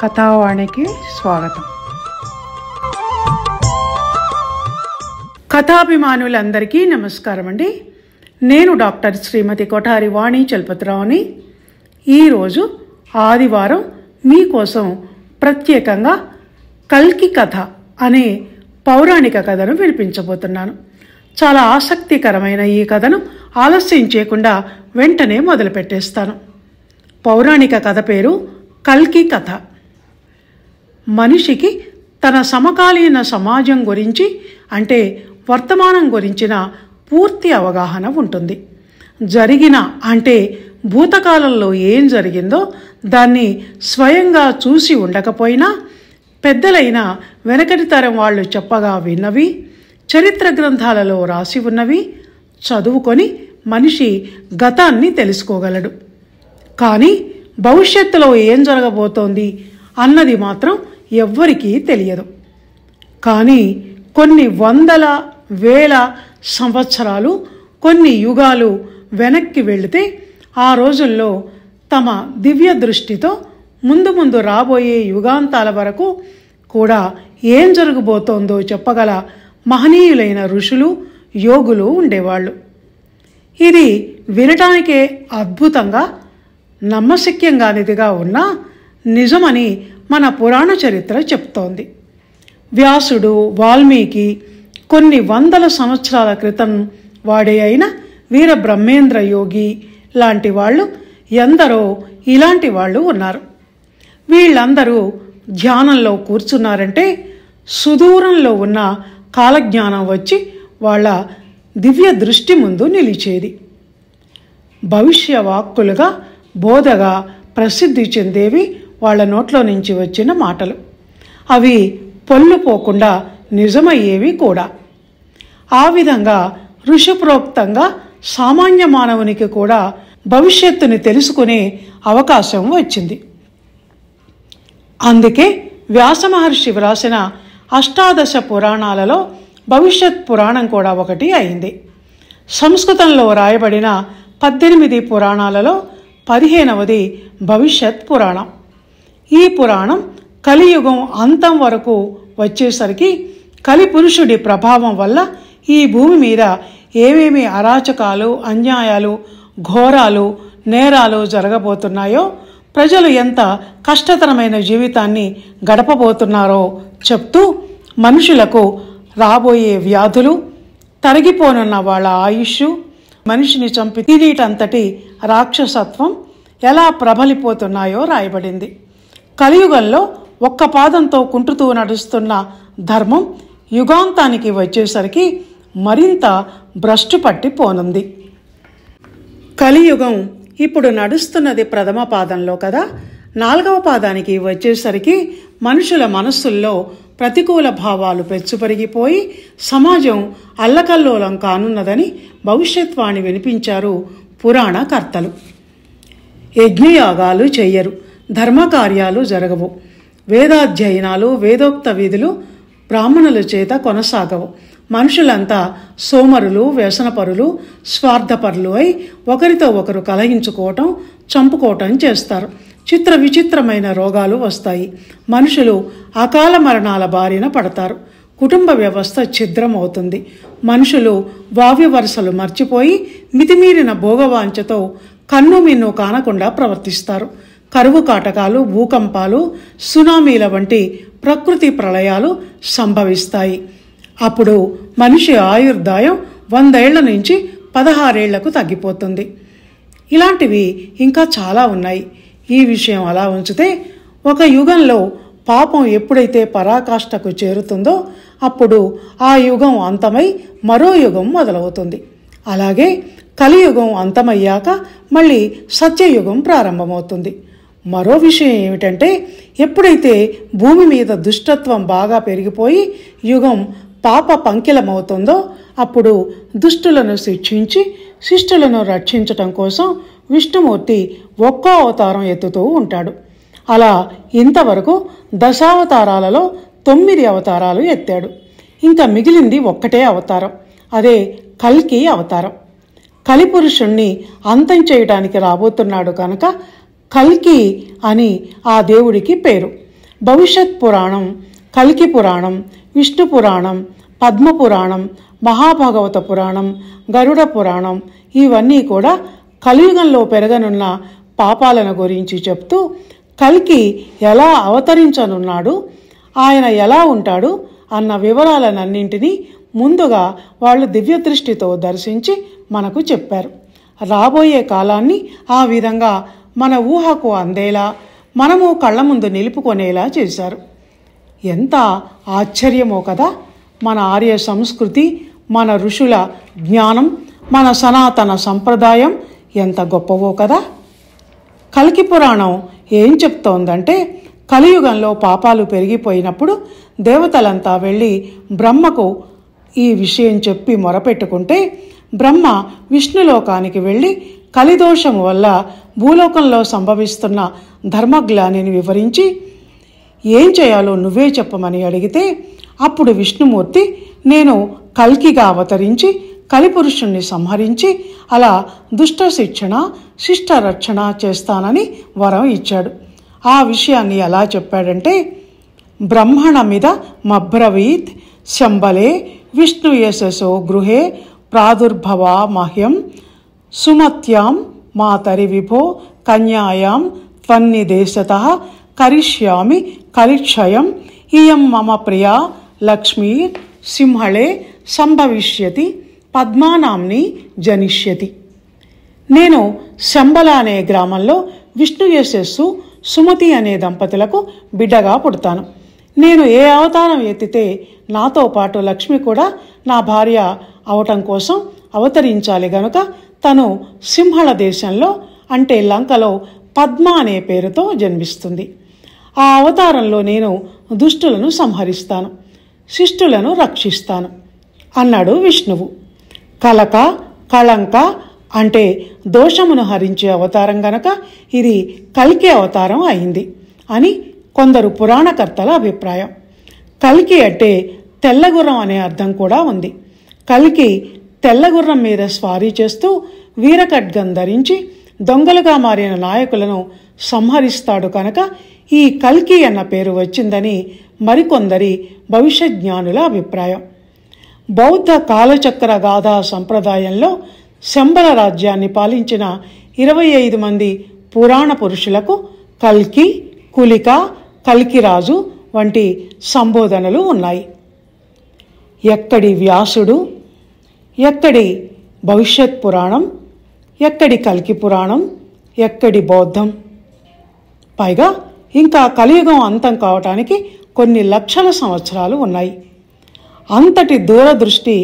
కథావాణికి స్వాగతం. కథాభిమానులందరికీ నమస్కారం అండి. నేను డాక్టర్ శ్రీమతి కొఠారి వాణి చలపతిరావుని. ఈరోజు ఆదివారం మీకోసం ప్రత్యేకంగా కల్కి కథ అనే పౌరాణిక కథను వినిపించబోతున్నాను. చాలా ఆసక్తికరమైన ఈ కథను ఆలస్యం చేయకుండా వెంటనే మొదలు పెట్టేస్తాను. పౌరాణిక కథ పేరు కల్కి కథ. మనిషికి తన సమకాలీన సమాజం గురించి అంటే వర్తమానం గురించిన పూర్తి అవగాహన ఉంటుంది. జరిగిన అంటే భూతకాలంలో ఏం జరిగిందో దాన్ని స్వయంగా చూసి ఉండకపోయినా పెద్దలైన వెనకటి తరం వాళ్ళు చెప్పగా విన్నవి, చరిత్ర గ్రంథాలలో రాసి ఉన్నవి చదువుకొని మనిషి గతాన్ని తెలుసుకోగలడు. కానీ భవిష్యత్తులో ఏం జరగబోతోంది అన్నది మాత్రం ఎవ్వరికీ తెలియదు. కానీ కొన్ని వందల వేల సంవత్సరాలు, కొన్ని యుగాలు వెనక్కి వెళితే ఆ రోజుల్లో తమ దివ్య దృష్టితో ముందు ముందు రాబోయే యుగాంతాల వరకు కూడా ఏం జరగబోతోందో చెప్పగల మహనీయులైన ఋషులు, యోగులు ఉండేవాళ్ళు. ఇది వినటానికే అద్భుతంగా నమ్మశక్యంగానిదిగా ఉన్నా నిజమని మన పురాణ చరిత్ర చెప్తోంది. వ్యాసుడు, వాల్మీకి, కొన్ని వందల సంవత్సరాల క్రితం వాడే అయిన వీర బ్రహ్మేంద్ర యోగి లాంటి వాళ్ళు ఎందరో ఇలాంటి వాళ్ళు ఉన్నారు. వీళ్ళందరూ ధ్యానంలో కూర్చున్నారంటే సుదూరంలో ఉన్న కాలజ్ఞానం వచ్చి వాళ్ళ దివ్య దృష్టి ముందు నిలిచేది. భవిష్యవాక్కులుగా, బోధగా ప్రసిద్ధి చెందేవి వాళ్ళ నోట్లో నుంచి వచ్చిన మాటలు. అవి పొల్లుపోకుండా నిజమయ్యేవి కూడా. ఆ విధంగా ఋషిప్రోక్తంగా సామాన్య మానవునికి కూడా భవిష్యత్తుని తెలుసుకునే అవకాశం వచ్చింది. అందుకే వ్యాస మహర్షి వ్రాసిన అష్టాదశ పురాణాలలో భవిష్యత్ పురాణం కూడా ఒకటి అయింది. సంస్కృతంలో రాయబడిన 18 పురాణాలలో 15వది భవిష్యత్ పురాణం. ఈ పురాణం కలియుగం అంతం వరకు వచ్చేసరికి కలిపురుషుడి ప్రభావం వల్ల ఈ భూమి మీద ఏమేమి అరాచకాలు, అన్యాయాలు, ఘోరాలు, నేరాలు జరగబోతున్నాయో, ప్రజలు ఎంత కష్టతరమైన జీవితాన్ని గడపబోతున్నారో చెప్తూ మనుషులకు రాబోయే వ్యాధులు, తరిగిపోనున్న వాళ్ళ ఆయుష్, మనిషిని చంపి తినేటంతటి రాక్షసత్వం ఎలా ప్రబలిపోతున్నాయో రాయబడింది. కలియుగంలో ఒక్క పాదంతో కుంటుతూ నడుస్తున్న ధర్మం యుగాంతానికి వచ్చేసరికి మరింత భ్రష్టు పట్టిపోనుంది. కలియుగం ఇప్పుడు నడుస్తున్నది ప్రథమ పాదంలో కదా. 4వ పాదానికి వచ్చేసరికి మనుషుల మనస్సుల్లో ప్రతికూల భావాలు పెచ్చుపరిగిపోయి సమాజం అల్లకల్లోలం కానున్నదని భవిష్యత్వాణి వినిపించారు పురాణకర్తలు. యజ్ఞయాగాలు చెయ్యరు, ధర్మకార్యాలు జరగవు, వేదాధ్యయనాలు, వేదోక్త విధులు బ్రాహ్మణుల చేత కొనసాగవు. మనుషులంతా సోమరులు, వ్యసనపరులు, స్వార్థపరులు అయి ఒకరితో ఒకరు కలహించుకోవటం, చంపుకోవటం చేస్తారు. చిత్ర విచిత్రమైన రోగాలు వస్తాయి. మనుషులు అకాల మరణాల బారిన పడతారు. కుటుంబ వ్యవస్థ ఛిద్రం అవుతుంది. మనుషులు వావ్య వరుసలు మర్చిపోయి మితిమీరిన భోగవాంఛతో కన్ను మిన్ను కానకుండా ప్రవర్తిస్తారు. కరువు కాటకాలు, భూకంపాలు, సునామీల వంటి ప్రకృతి ప్రళయాలు సంభవిస్తాయి. అప్పుడు మనిషి ఆయుర్దాయం 100 ఏళ్ల నుంచి 16 ఏళ్లకు తగ్గిపోతుంది. ఇలాంటివి ఇంకా చాలా ఉన్నాయి. ఈ విషయం అలా ఉంచితే ఒక యుగంలో పాపం ఎప్పుడైతే పరాకాష్ఠకు చేరుతుందో అప్పుడు ఆ యుగం అంతమై మరో యుగం మొదలవుతుంది. అలాగే కలియుగం అంతమయ్యాక మళ్ళీ సత్యయుగం ప్రారంభమవుతుంది. మరో విషయం ఏమిటంటే ఎప్పుడైతే భూమి మీద దుష్టత్వం బాగా పెరిగిపోయి యుగం పాప పంకిలమవుతుందో అప్పుడు దుష్టులను శిక్షించి శిష్టులను రక్షించటం కోసం విష్ణుమూర్తి ఒక్కో అవతారం ఎత్తుతూ ఉంటాడు. అలా ఇంతవరకు దశావతారాలలో 9 అవతారాలు ఎత్తాడు. ఇంకా మిగిలింది ఒక్కటే అవతారం, అదే కల్కి అవతారం. కలిపురుషుణ్ణి అంతం చేయడానికి రాబోతున్నాడు కనుక కల్కి అని ఆ దేవుడికి పేరు. భవిష్యత్ పురాణం, కల్కి పురాణం, విష్ణు పురాణం, పద్మ పురాణం, మహాభాగవత పురాణం, గరుడ పురాణం ఇవన్నీ కూడా కలియుగంలో పెరగనున్న పాపాలను గురించి చెప్తూ కల్కి ఎలా అవతరించనున్నాడు, ఆయన ఎలా ఉంటాడు అన్న వివరాలనన్నింటినీ ముందుగా వాళ్ళు దివ్య దృష్టితో దర్శించి మనకు చెప్పారు. రాబోయే కాలాన్ని ఆ విధంగా మన ఊహకు అందేలా, మనము కళ్ళ ముందు నిలుపుకొనేలా చేశారు. ఎంత ఆశ్చర్యమో కదా! మన ఆర్య సంస్కృతి, మన ఋషుల జ్ఞానం, మన సనాతన సంప్రదాయం ఎంత గొప్పవో కదా! కల్కి పురాణం ఏం చెప్తోందంటే, కలియుగంలో పాపాలు పెరిగిపోయినప్పుడు దేవతలంతా వెళ్ళి బ్రహ్మకు ఈ విషయం చెప్పి మొరపెట్టుకుంటే బ్రహ్మ విష్ణులోకానికి వెళ్ళి కలిదోషము వల్ల భూలోకంలో సంభవిస్తున్న ధర్మగ్లానిని వివరించి ఏం చేయాలో నువ్వే చెప్పమని అడిగితే అప్పుడు విష్ణుమూర్తి నేను కల్కిగా అవతరించి కలిపురుషుణ్ణి సంహరించి అలా దుష్ట శిక్షణ శిష్ట రక్షణ చేస్తానని వరం ఇచ్చాడు. ఆ విషయాన్ని ఎలా చెప్పాడంటే, బ్రహ్మణమిద మబ్రవీత్ శంబలే విష్ణు యశసో గృహే ప్రాదుర్భవ మహ్యం సుమత్యాం మాతరి విభో కన్యాయాం త్వన్నిదేశతః కరిష్యామి కలిక్షయం ఇయం మమ ప్రియా లక్ష్మీ సింహళే సంభవిష్యతి పద్మానాంని జనిష్యతి. నేను శంబల అనే గ్రామంలో విష్ణు యశస్సు సుమతి అనే దంపతులకు బిడ్డగా పుడతాను. నేను ఏ అవతారం ఎత్తితే నాతో పాటు లక్ష్మి కూడా నా భార్య అవటం కోసం అవతరించాలి గనుక తను సింహళ దేశంలో అంటే లంకలో పద్మ అనే పేరుతో జన్మిస్తుంది. ఆ అవతారంలో నేను దుష్టులను సంహరిస్తాను, శిష్టులను రక్షిస్తాను అన్నాడు విష్ణువు. కలక కళంక అంటే దోషమును హరించే అవతారం గనక ఇది కల్కి అవతారం అయింది అని కొందరు పురాణకర్తల అభిప్రాయం. కల్కి అంటే తెల్లగుర్రం అనే అర్థం కూడా ఉంది. కల్కి తెల్లగుర్రం మీద స్వారీ చేస్తూ వీరఖడ్గం ధరించి దొంగలుగా మారిన నాయకులను సంహరిస్తాడు కనుక ఈ కల్కి అన్న పేరు వచ్చిందని మరికొందరి భవిష్యత్ జ్ఞానుల అభిప్రాయం. బౌద్ధ కాలచక్ర గాథా సంప్రదాయంలో శంబల రాజ్యాన్ని పాలించిన 25 మంది పురాణ పురుషులకు కల్కి, కులిక, కల్కిరాజు వంటి సంబోధనలు ఉన్నాయి. ఎక్కడి వ్యాసుడు, ఎక్కడి భవిష్యత్ పురాణం, ఎక్కడి కల్కి పురాణం, ఎక్కడి బౌద్ధం? పైగా ఇంకా కలియుగం అంతం కావటానికి కొన్ని లక్షల సంవత్సరాలు ఉన్నాయి. అంతటి దూరదృష్టి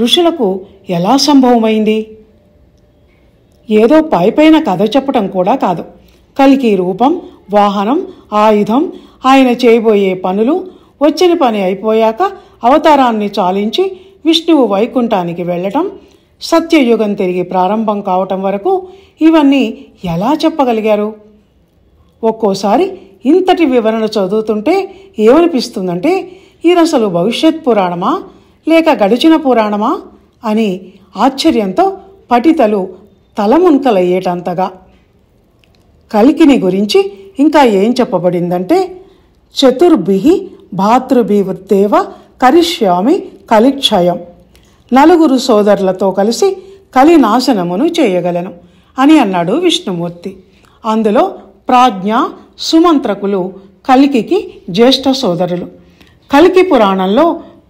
ఋషులకు ఎలా సంభవమైంది? ఏదో పైపైన కథ చెప్పటం కూడా కాదు. కల్కి రూపం, వాహనం, ఆయుధం, ఆయన చేయబోయే పనులు, వచ్చిన పని అయిపోయాక అవతారాన్ని చాలించి విష్ణువు వైకుంఠానికి వెళ్ళటం, సత్యయుగం తిరిగి ప్రారంభం కావటం వరకు ఇవన్నీ ఎలా చెప్పగలిగారు? ఒక్కోసారి ఇంతటి వివరణ చదువుతుంటే ఏమనిపిస్తుందంటే ఇది అసలు భవిష్యత్ పురాణమా లేక గడిచిన పురాణమా అని ఆశ్చర్యంతో పఠితలు తలమునకలయ్యేటంతగా. కల్కిని గురించి ఇంకా ఏం చెప్పబడిందంటే, చతుర్భిః భాతృభిర్దేవ కరిష్యామి కలిక్షయం. 4 సోదరులతో కలిసి కలి నాశనమును చేయగలను అని అన్నాడు విష్ణుమూర్తి. అందులో ప్రాజ్ఞ, సుమంత్రకులు కల్కికి జ్యేష్ఠ సోదరులు. కల్కి పురాణంలో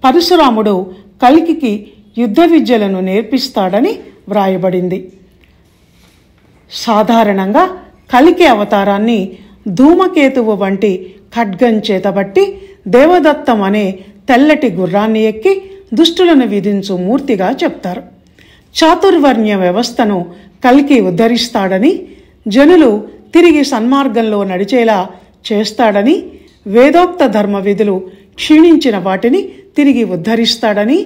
పరశురాముడు కల్కికి యుద్ధ విద్యలను నేర్పిస్తాడని వ్రాయబడింది. సాధారణంగా కల్కి అవతారాన్ని ధూమకేతువు వంటి ఖడ్గం చేతబట్టి దేవదత్తం అనే తెల్లటి గుర్రాన్ని ఎక్కి దుష్టులను విధించు మూర్తిగా చెప్తారు. చాతుర్వర్ణ్య వ్యవస్థను కల్కి ఉద్ధరిస్తాడని, జనులు తిరిగి సన్మార్గంలో నడిచేలా చేస్తాడని, వేదోక్త ధర్మ విధులు క్షీణించిన వాటిని తిరిగి ఉద్ధరిస్తాడని,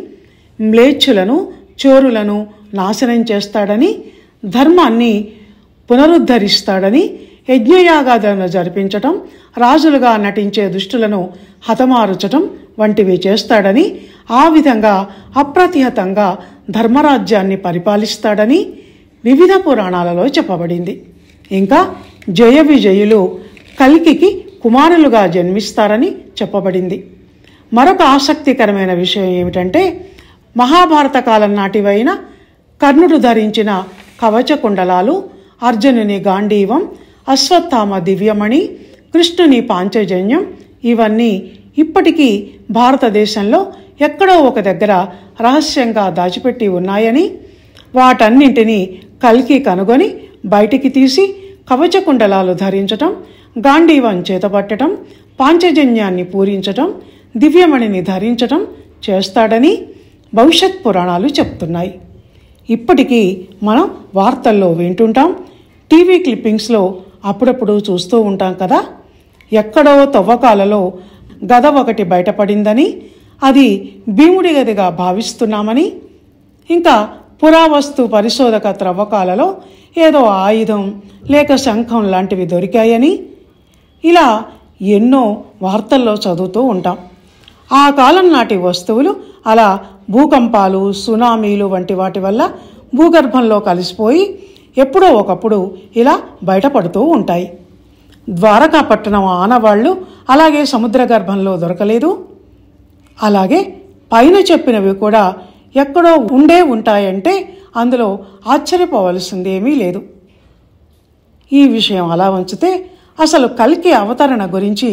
మ్లేచ్ఛులను చోరులను నాశనం చేస్తాడని, ధర్మాన్ని పునరుద్ధరిస్తాడని, యజ్ఞయాగాదులను జరిపించటం, రాజులుగా నటించే దుష్టులను హతమార్చటం వంటివి చేస్తాడని, ఆ విధంగా అప్రతిహతంగా ధర్మరాజ్యాన్ని పరిపాలిస్తాడని వివిధ పురాణాలలో చెప్పబడింది. ఇంకా జయ విజయులు కల్కికి కుమారులుగా జన్మిస్తారని చెప్పబడింది. మరొక ఆసక్తికరమైన విషయం ఏమిటంటే, మహాభారత కాలం నాటివైన కర్ణుడు ధరించిన కవచ కుండలాలు, అర్జునుని గాంధీవం, అశ్వత్థామ దివ్యమణి, కృష్ణుని పాంచజన్యం ఇవన్నీ ఇప్పటికీ భారతదేశంలో ఎక్కడో ఒక దగ్గర రహస్యంగా దాచిపెట్టి ఉన్నాయని, వాటన్నింటినీ కల్కి కనుగొని బయటికి తీసి కవచ కుండలాలు ధరించటం, గాంధీవం చేతపట్టడం, పాంచజన్యాన్ని పూరించటం, దివ్యమణిని ధరించటం చేస్తాడని భవిష్యత్ పురాణాలు చెప్తున్నాయి. ఇప్పటికీ మనం వార్తల్లో వింటుంటాం, టీవీ క్లిప్పింగ్స్లో అప్పుడప్పుడు చూస్తూ ఉంటాం కదా. ఎక్కడో తవ్వకాలలో గద ఒకటి బయటపడిందని, అది భీముడి గదిగా భావిస్తున్నామని, ఇంకా పురావస్తు పరిశోధక త్రవ్వకాలలో ఏదో ఆయుధం లేక శంఖం లాంటివి దొరికాయని, ఇలా ఎన్నో వార్తల్లో చదువుతూ ఉంటాం. ఆ కాలం నాటి వస్తువులు అలా భూకంపాలు, సునామీలు వంటి వాటి వల్ల భూగర్భంలో కలిసిపోయి ఎప్పుడో ఒకప్పుడు ఇలా బయటపడుతూ ఉంటాయి. ద్వారకా పట్టణం ఆనవాళ్లు అలాగే సముద్ర గర్భంలో దొరకలేదు. అలాగే పైన చెప్పినవి కూడా ఎక్కడో ఉండే ఉంటాయంటే అందులో ఆశ్చర్యపోవలసిందేమీ లేదు. ఈ విషయం అలా ఉంచితే, అసలు కల్కి అవతరణ గురించి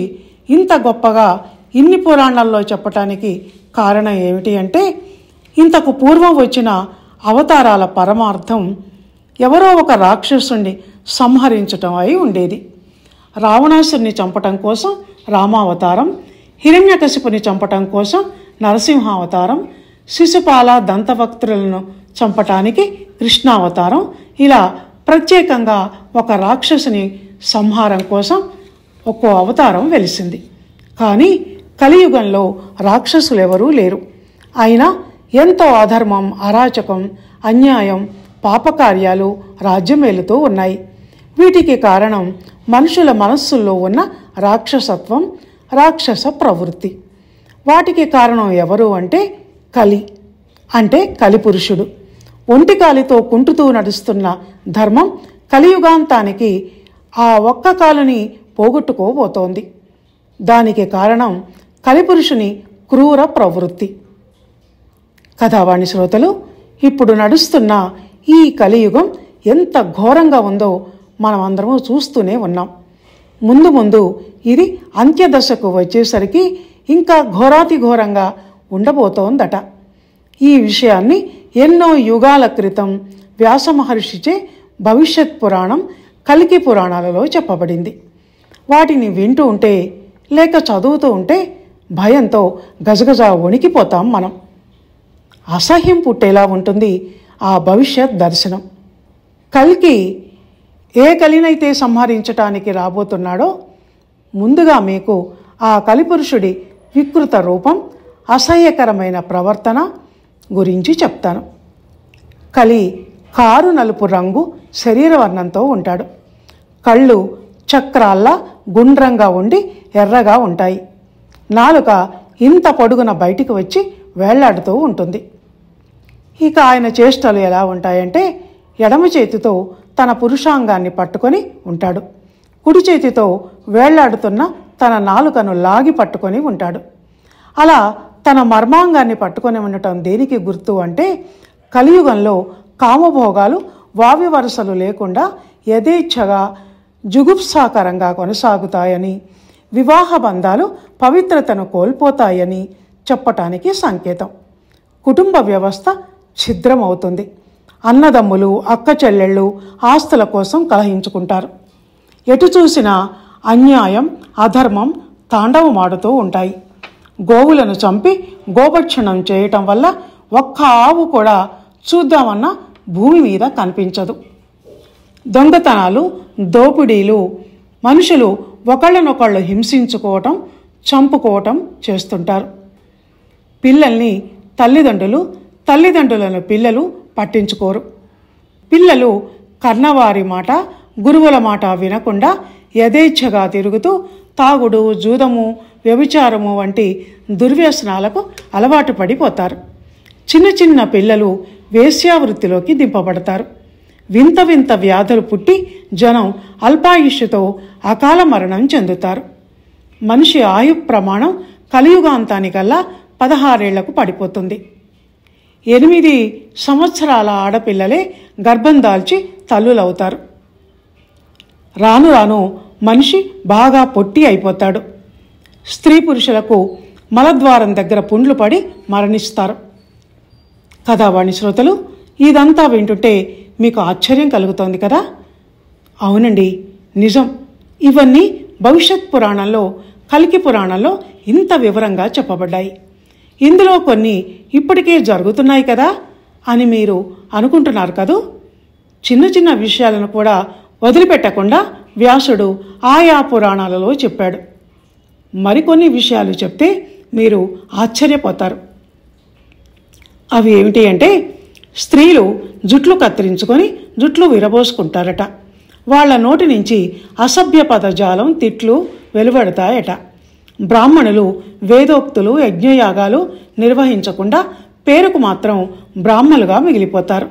ఇంత గొప్పగా ఇన్ని పురాణాల్లో చెప్పటానికి కారణం ఏమిటి అంటే, ఇంతకు పూర్వం వచ్చిన అవతారాల పరమార్థం ఎవరో ఒక రాక్షసుని సంహరించటం అయి ఉండేది. రావణాసుని చంపటం కోసం రామావతారం, హిరణ్యకశిపుని చంపటం కోసం నరసింహావతారం, శిశుపాల దంతవక్త్రులను చంపటానికి కృష్ణావతారం, ఇలా ప్రత్యేకంగా ఒక రాక్షసుని సంహారం కోసం ఒక్కో అవతారం వెలిసింది. కానీ కలియుగంలో రాక్షసులెవరూ లేరు. అయినా ఎంతో అధర్మం, అరాచకం, అన్యాయం, పాపకార్యాలు రాజ్యమేలుతూ ఉన్నాయి. వీటికి కారణం మనుషుల మనస్సుల్లో ఉన్న రాక్షసత్వం, రాక్షస ప్రవృత్తి. వాటికి కారణం ఎవరు అంటే కలి, అంటే కలిపురుషుడు. ఒంటికాలితో కుంటుతూ నడుస్తున్న ధర్మం కలియుగాంతానికి ఆ ఒక్క కాలుని పోగొట్టుకోబోతోంది. దానికి కారణం కలిపురుషుని క్రూర ప్రవృత్తి. కథావాణి శ్రోతలు, ఇప్పుడు నడుస్తున్న ఈ కలియుగం ఎంత ఘోరంగా ఉందో మనమందరము చూస్తూనే ఉన్నాం. ముందు ముందు ఇది అంత్యదశకు వచ్చేసరికి ఇంకా ఘోరాతి ఘోరంగా ఉండబోతోందట. ఈ విషయాన్ని ఎన్నో యుగాల క్రితం వ్యాస మహర్షిచే భవిష్యత్ పురాణం కల్కి పురాణాలలో చెప్పబడింది. వాటిని వింటూ ఉంటే లేక చదువుతూ ఉంటే భయంతో గజగజ వణికిపోతాం మనం. అసహ్యం పుట్టేలా ఉంటుంది ఆ భవిష్యత్ దర్శనం. కల్కి ఏ కలినైతే సంహరించటానికి రాబోతున్నాడో ముందుగా మీకు ఆ కలిపురుషుడి వికృత రూపం, అసహ్యకరమైన ప్రవర్తన గురించి చెప్తాను. కలి కారు నలుపు రంగు శరీరవర్ణంతో ఉంటాడు. కళ్ళు చక్రాల్లా గుండ్రంగా ఉండి ఎర్రగా ఉంటాయి. నాలుక ఇంత పొడుగున బయటికి వచ్చి వేళ్లాడుతూ ఉంటుంది. ఇక ఆయన చేష్టలు ఎలా ఉంటాయంటే, ఎడమ చేతితో తన పురుషాంగాన్ని పట్టుకొని ఉంటాడు. కుడి చేతితో వేళ్లాడుతున్న తన నాలుకను లాగి పట్టుకొని ఉంటాడు. అలా తన మర్మాంగాన్ని పట్టుకొని ఉండటం దేనికి గుర్తు అంటే, కలియుగంలో కామభోగాలు వావి వరుసలు లేకుండా యథేచ్ఛగా జుగుప్సాకరంగా కొనసాగుతాయని, వివాహ బంధాలు పవిత్రతను కోల్పోతాయని చెప్పటానికి సంకేతం. కుటుంబ వ్యవస్థ ఛిద్రమవుతుంది. అన్నదమ్ములు, అక్క చెల్లెళ్ళు ఆస్తుల కోసం కలహించుకుంటారు. ఎటు చూసినా అన్యాయం, అధర్మం తాండవమాడుతూ ఉంటాయి. గోవులను చంపి గోభక్షణం చేయటం వల్ల ఒక్క ఆవు కూడా చూద్దామన్న భూమి మీద కనిపించదు. దొంగతనాలు, దోపిడీలు, మనుషులు ఒకళ్ళనొకళ్ళు హింసించుకోవటం, చంపుకోవటం చేస్తుంటారు. పిల్లల్ని తల్లిదండ్రులు, తల్లిదండ్రులను పిల్లలు పట్టించుకోరు. పిల్లలు కన్నవారి మాట, గురువుల మాట వినకుండా యథేచ్ఛగా తిరుగుతూ తాగుడు, జూదము, వ్యభిచారము వంటి దుర్వ్యసనాలకు అలవాటు పడిపోతారు. చిన్న చిన్న పిల్లలు వేశ్యావృత్తిలోకి దింపబడతారు. వింత వింత వ్యాధులు పుట్టి జనం అల్పాయుష్యుతో అకాల మరణం చెందుతారు. మనిషి ఆయు ప్రమాణం కలియుగాంతానికల్లా 16 ఏళ్లకు పడిపోతుంది. 8 సంవత్సరాల ఆడపిల్లలే గర్భం దాల్చి తల్లులవుతారు. రాను రాను మనిషి బాగా పొట్టి అయిపోతాడు. స్త్రీ పురుషులకు మలద్వారం దగ్గర పుండ్లు పడి మరణిస్తారు. కథావాణి శ్రోతలు, ఇదంతా వింటుంటే మీకు ఆశ్చర్యం కలుగుతోంది కదా? అవునండి, నిజం. ఇవన్నీ భవిష్యత్ పురాణంలో, కల్కి పురాణంలో ఇంత వివరంగా చెప్పబడ్డాయి. ఇందులో కొన్ని ఇప్పటికే జరుగుతున్నాయి కదా అని మీరు అనుకుంటున్నారు కదూ? చిన్న చిన్న విషయాలను కూడా వదిలిపెట్టకుండా వ్యాసుడు ఆయా పురాణాలలో చెప్పాడు. మరికొన్ని విషయాలు చెప్తే మీరు ఆశ్చర్యపోతారు. అవి ఏమిటి అంటే, స్త్రీలు జుట్లు కత్తిరించుకొని జుట్లు విరబోసుకుంటారట. వాళ్ల నోటి నుంచి అసభ్య పదజాలం, తిట్లు వెలువడతాయట. బ్రాహ్మణులు వేదోక్తులు, యజ్ఞయాగాలు నిర్వహించకుండా పేరుకు మాత్రం బ్రాహ్మలుగా మిగిలిపోతారు.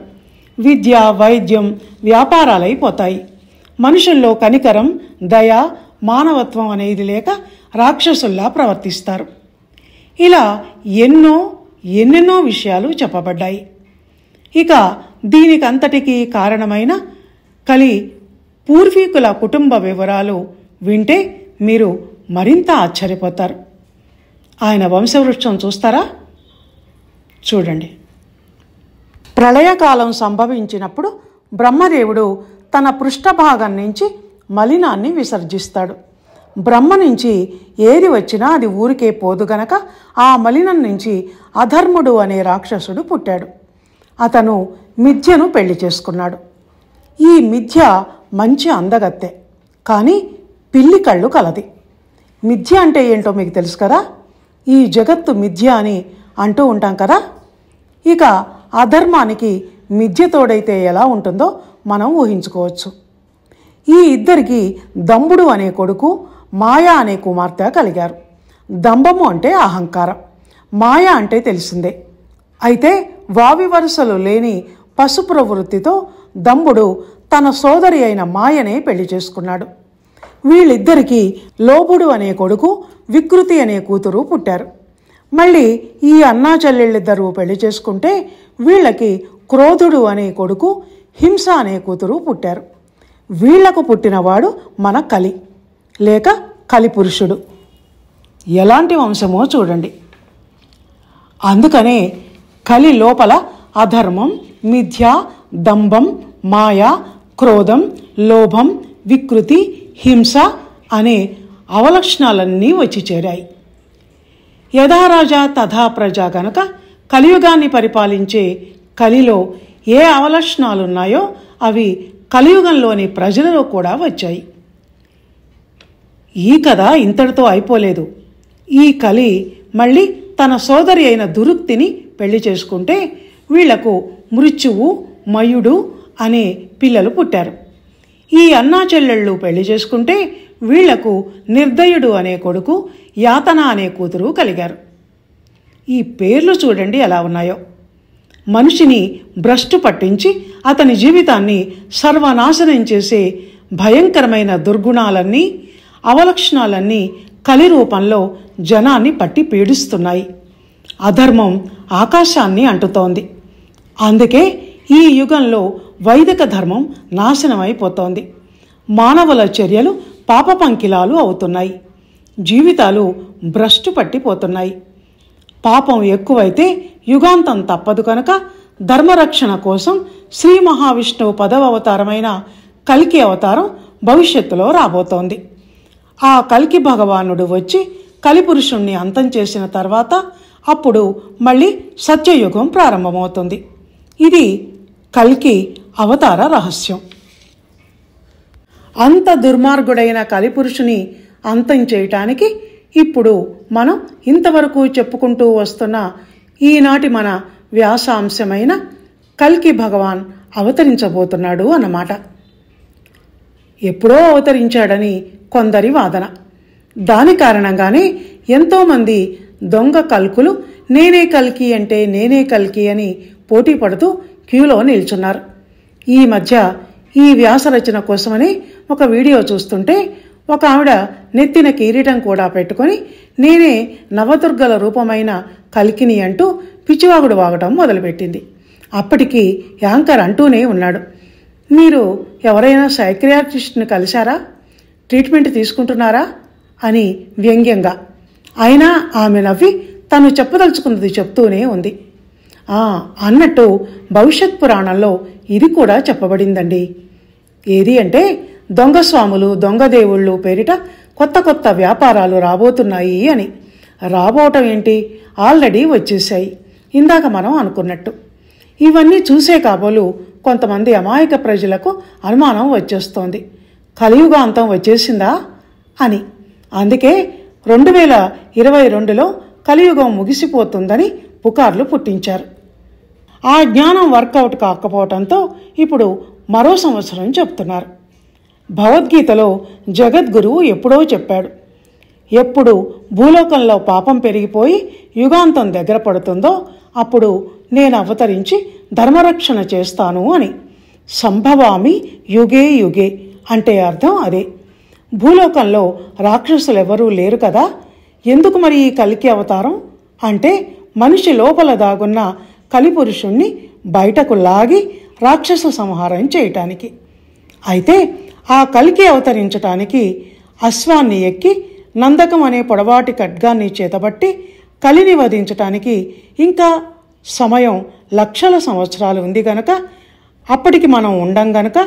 విద్య, వైద్యం వ్యాపారాలైపోతాయి. మనుషుల్లో కనికరం, దయ, మానవత్వం అనేది లేక రాక్షసుల్లా ప్రవర్తిస్తారు. ఇలా ఎన్నెన్నో విషయాలు చెప్పబడ్డాయి. ఇక దీనికంతటికీ కారణమైన కలి పూర్వీకుల కుటుంబ వివరాలు వింటే మీరు మరింత ఆశ్చర్యపోతారు. ఆయన వంశవృక్షం చూస్తారా? చూడండి. ప్రళయకాలం సంభవించినప్పుడు బ్రహ్మదేవుడు తన పృష్ఠభాగం నుంచి మలినాన్ని విసర్జిస్తాడు. బ్రహ్మ నుంచి ఏది వచ్చినా అది ఊరికే పోదు గనక ఆ మలినం నుంచి అధర్ముడు అనే రాక్షసుడు పుట్టాడు. అతను మిథ్యను పెళ్లి చేసుకున్నాడు. ఈ మిథ్య మంచి అందగత్తె, కానీ పిల్లి కళ్ళు కలది. మిథ్య అంటే ఏంటో మీకు తెలుసు కదా? ఈ జగత్తు మిథ్య అని అంటూ ఉంటాం కదా. ఇక అధర్మానికి మిథ్య తోడైతే ఎలా ఉంటుందో మనం ఊహించుకోవచ్చు. ఈ ఇద్దరికి దంబుడు అనే కొడుకు, మాయ అనే కుమార్తె కలిగారు. దంభము అంటే అహంకారం, మాయ అంటే తెలిసిందే. అయితే వావి వరుసలు లేని పశు ప్రవృత్తితో దంబుడు తన సోదరి అయిన మాయనే పెళ్లి చేసుకున్నాడు. వీళ్ళిద్దరికీ లోభుడు అనే కొడుకు, వికృతి అనే కూతురు పుట్టారు. మళ్ళీ ఈ అన్నా చెల్లెళ్ళిద్దరూ పెళ్లి చేసుకుంటే వీళ్ళకి క్రోధుడు అనే కొడుకు, హింస అనే కూతురు పుట్టారు. వీళ్లకు పుట్టినవాడు మన కలి లేక కలిపురుషుడు. ఎలాంటి వంశమో చూడండి. అందుకనే కలి లోపల అధర్మం, మిథ్య, దంభం, మాయ, క్రోధం, లోభం, వికృతి, హింస అనే అవలక్షణాలన్నీ వచ్చి చేరాయి. యథారాజా తథా ప్రజ గనక కలియుగాన్ని పరిపాలించే కలిలో ఏ అవలక్షణాలున్నాయో అవి కలియుగంలోని ప్రజలలో కూడా వచ్చాయి. ఈ కథ ఇంతటితో అయిపోలేదు. ఈ కలి మళ్ళీ తన సోదరి అయిన దురుక్తిని పెళ్లి చేసుకుంటే వీళ్లకు మృత్యువు, మయుడు అనే పిల్లలు పుట్టారు. ఈ అన్నా చెల్లెళ్ళు పెళ్లి చేసుకుంటే వీళ్లకు నిర్దయుడు అనే కొడుకు, యాతన అనే కూతురు కలిగారు. ఈ పేర్లు చూడండి ఎలా ఉన్నాయో. మనిషిని భ్రష్టు పట్టించి అతని జీవితాన్ని సర్వనాశనం చేసే భయంకరమైన దుర్గుణాలన్నీ, అవలక్షణాలన్నీ కలి రూపంలో జనాన్ని పట్టి పీడిస్తున్నాయి. అధర్మం ఆకాశాన్ని అంటుతోంది. అందుకే ఈ యుగంలో వైదిక ధర్మం నాశనమైపోతోంది. మానవుల చర్యలు పాపపంకిలాలు అవుతున్నాయి. జీవితాలు భ్రష్టు పట్టిపోతున్నాయి. పాపం ఎక్కువైతే యుగాంతం తప్పదు కనుక ధర్మరక్షణ కోసం శ్రీ మహావిష్ణువు 10వ అవతారమైన కల్కి అవతారం భవిష్యత్తులో రాబోతోంది. ఆ కల్కి భగవానుడు వచ్చి కలిపురుషుణ్ణి అంతం చేసిన తర్వాత అప్పుడు మళ్ళీ సత్యయుగం ప్రారంభమవుతుంది. ఇది కల్కి అవతార రహస్యం. అంత దుర్మార్గుడైన కలిపురుషుని అంతం చేయటానికి ఇప్పుడు మనం ఇంతవరకు చెప్పుకుంటూ వస్తున్న ఈనాటి మన వ్యాసాంశమైన కల్కి భగవాన్ అవతరించబోతున్నాడు అన్నమాట. ఎప్పుడో అవతరించాడని కొందరి వాదన. దాని కారణంగానే ఎంతోమంది దొంగ కల్కులు నేనే కల్కి అంటే నేనే కల్కి అని పోటీ పడుతూ క్యూలో నిల్చున్నారు. ఈ మధ్య ఈ వ్యాసరచన కోసమని ఒక వీడియో చూస్తుంటే ఒక ఆవిడ నెత్తిన కిరీటం కూడా పెట్టుకుని నేనే నవదుర్గల రూపమైన కల్కిని అంటూ పిచ్చివాగుడు వాగటం మొదలుపెట్టింది. అప్పటికి యాంకర్ అంటూనే ఉన్నాడు, మీరు ఎవరైనా సైక్రియాట్రిస్ట్ని కలిశారా, ట్రీట్మెంట్ తీసుకుంటున్నారా అని వ్యంగ్యంగా. అయినా ఆమె నవ్వి తను చెప్పదలుచుకున్నది చెప్తూనే ఉంది. అన్నట్టు భవిష్యత్ పురాణంలో ఇది కూడా చెప్పబడిందండి. ఏది అంటే దొంగస్వాములు దొంగ దేవుళ్ళు పేరిట కొత్త కొత్త వ్యాపారాలు రాబోతున్నాయి అని. రాబోవటం ఏంటి, ఆల్రెడీ వచ్చేసాయి. ఇందాక మనం అనుకున్నట్టు ఇవన్నీ చూసే కాబోలు కొంతమంది అమాయక ప్రజలకు అనుమానం వచ్చేస్తోంది, కలియుగాంతం వచ్చేసిందా అని. అందుకే 2022లో కలియుగం ముగిసిపోతుందని పుకార్లు పుట్టించారు. ఆ జ్ఞానం వర్కౌట్ కాకపోవటంతో ఇప్పుడు మరో సంవత్సరం చెప్తున్నారు. భగవద్గీతలో జగద్గురువు ఎప్పుడో చెప్పాడు, ఎప్పుడు భూలోకంలో పాపం పెరిగిపోయి యుగాంతం దగ్గర పడుతుందో అప్పుడు నేను అవతరించి ధర్మరక్షణ చేస్తాను అని. సంభవామి యుగే యుగే అంటే అర్థం అదే. భూలోకంలో రాక్షసులెవరూ లేరు కదా, ఎందుకు మరి ఈ కల్కి అవతారం అంటే మనిషి లోపల దాగున్న కలిపురుషుణ్ణి బయటకు లాగి రాక్షస సంహారం చేయటానికి. అయితే ఆ కల్కి అవతరించటానికి అశ్వాన్ని ఎక్కి నందకం అనే పొడవాటి ఖడ్గాన్ని చేతబట్టి కలిని వధించటానికి ఇంకా సమయం లక్షల సంవత్సరాలు ఉంది గనక, అప్పటికి మనం ఉండం గనక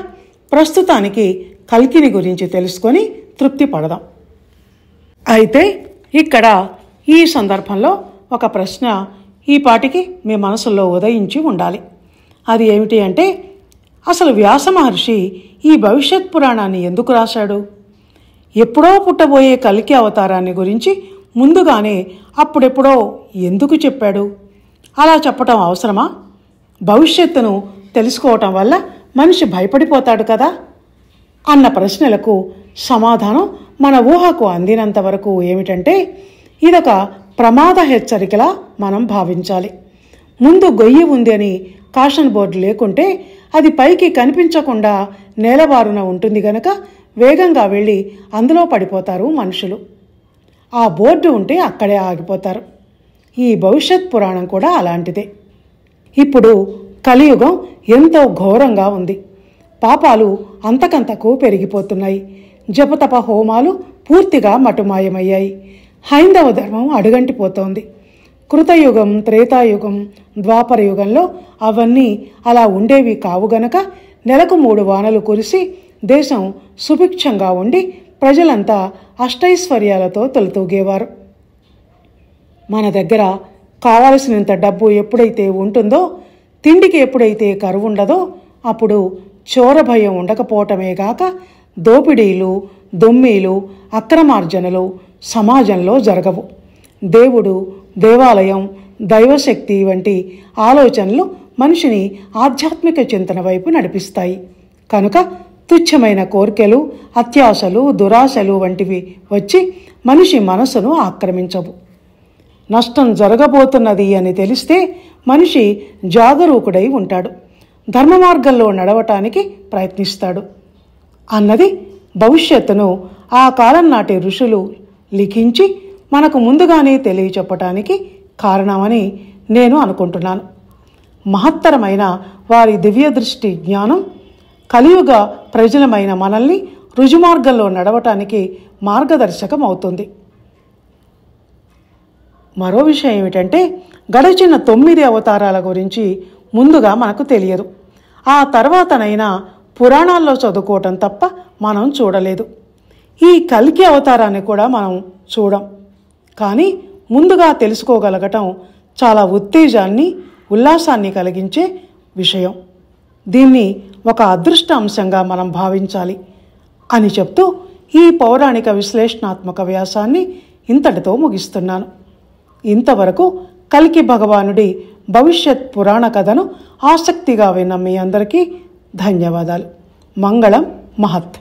ప్రస్తుతానికి కల్కిని గురించి తెలుసుకొని తృప్తి పడదాం. అయితే ఇక్కడ ఈ సందర్భంలో ఒక ప్రశ్న ఈ పాటికి మీ మనసులో ఉదయించి ఉండాలి. అది ఏమిటి అంటే, అసలు వ్యాస మహర్షి ఈ భవిష్యత్ పురాణాన్ని ఎందుకు రాశాడు? ఎప్పుడో పుట్టబోయే కల్కి అవతారాన్ని గురించి ముందుగానే అప్పుడెప్పుడో ఎందుకు చెప్పాడు? అలా చెప్పటం అవసరమా? భవిష్యత్తును తెలుసుకోవటం వల్ల మనిషి భయపడిపోతాడు కదా అన్న ప్రశ్నలకు సమాధానం మన ఊహకు అందినంత వరకు ఏమిటంటే, ఇదొక ప్రమాద హెచ్చరికలా మనం భావించాలి. ముందు గొయ్యి ఉంది అని కాషన్ బోర్డు లేకుంటే అది పైకి కనిపించకుండా నేలబారున ఉంటుంది గనక వేగంగా వెళ్ళి అందులో పడిపోతారు మనుషులు. ఆ బోర్డు ఉంటే అక్కడే ఆగిపోతారు. ఈ భవిష్యత్ పురాణం కూడా అలాంటిదే. ఇప్పుడు కలియుగం ఎంతో ఘోరంగా ఉంది. పాపాలు అంతకంతకు పెరిగిపోతున్నాయి. జపతప హోమాలు పూర్తిగా మటుమాయమయ్యాయి. హైందవ ధర్మం అడుగంటిపోతోంది. కృతయుగం, త్రేతాయుగం, ద్వాపర యుగంలో అవన్నీ అలా ఉండేవి కావు గనక నెలకు 3 వానలు కురిసి దేశం సుభిక్షంగా ఉండి ప్రజలంతా అష్టైశ్వర్యాలతో తొలతూగేవారు. మన దగ్గర కావలసినంత డబ్బు ఎప్పుడైతే ఉంటుందో, తిండికి ఎప్పుడైతే కరువు ఉండదో అప్పుడు చోర భయం ఉండకపోవటమే గాక దోపిడీలు, దొమ్మీలు, అక్రమార్జనలు సమాజంలో జరగవు. దేవుడు, దేవాలయం, దైవశక్తి వంటి ఆలోచనలు మనిషిని ఆధ్యాత్మిక చింతన వైపు నడిపిస్తాయి. కనుక తుచ్చమైన కోర్కెలు, అత్యాశలు, దురాశలు వంటివి వచ్చి మనిషి మనసును ఆక్రమించవు. నష్టం జరగబోతున్నది అని తెలిస్తే మనిషి జాగరూకుడై ఉంటాడు, ధర్మ మార్గంలో నడవటానికి ప్రయత్నిస్తాడు అన్నది భవిష్యత్తును ఆ కాలం నాటి ఋషులు లిఖించి మనకు ముందుగానే తెలియచెప్పటానికి కారణమని నేను అనుకుంటున్నాను. మహత్తరమైన వారి దివ్య దృష్టి జ్ఞానం కలియుగ ప్రజలమైన మనల్ని రుజుమార్గంలో నడవటానికి మార్గదర్శకం అవుతుంది. మరో విషయం ఏమిటంటే, గడిచిన 9 అవతారాల గురించి ముందుగా మనకు తెలియదు. ఆ తర్వాతనైనా పురాణాల్లో చదువుకోవటం తప్ప మనం చూడలేదు. ఈ కల్కి అవతారాన్ని కూడా మనం చూడం. కానీ ముందుగా తెలుసుకోగలగటం చాలా ఉత్తేజాన్ని, ఉల్లాసాన్ని కలిగించే విషయం. దీన్ని ఒక అదృష్ట అంశంగా మనం భావించాలి అని చెప్తూ ఈ పౌరాణిక విశ్లేషణాత్మక వ్యాసాన్ని ఇంతటితో ముగిస్తున్నాను. ఇంతవరకు కల్కి భగవానుడి భవిష్యత్ పురాణ కథను ఆసక్తిగా విన్న మీ అందరికీ ధన్యవాదాలు. మంగళం మహత్.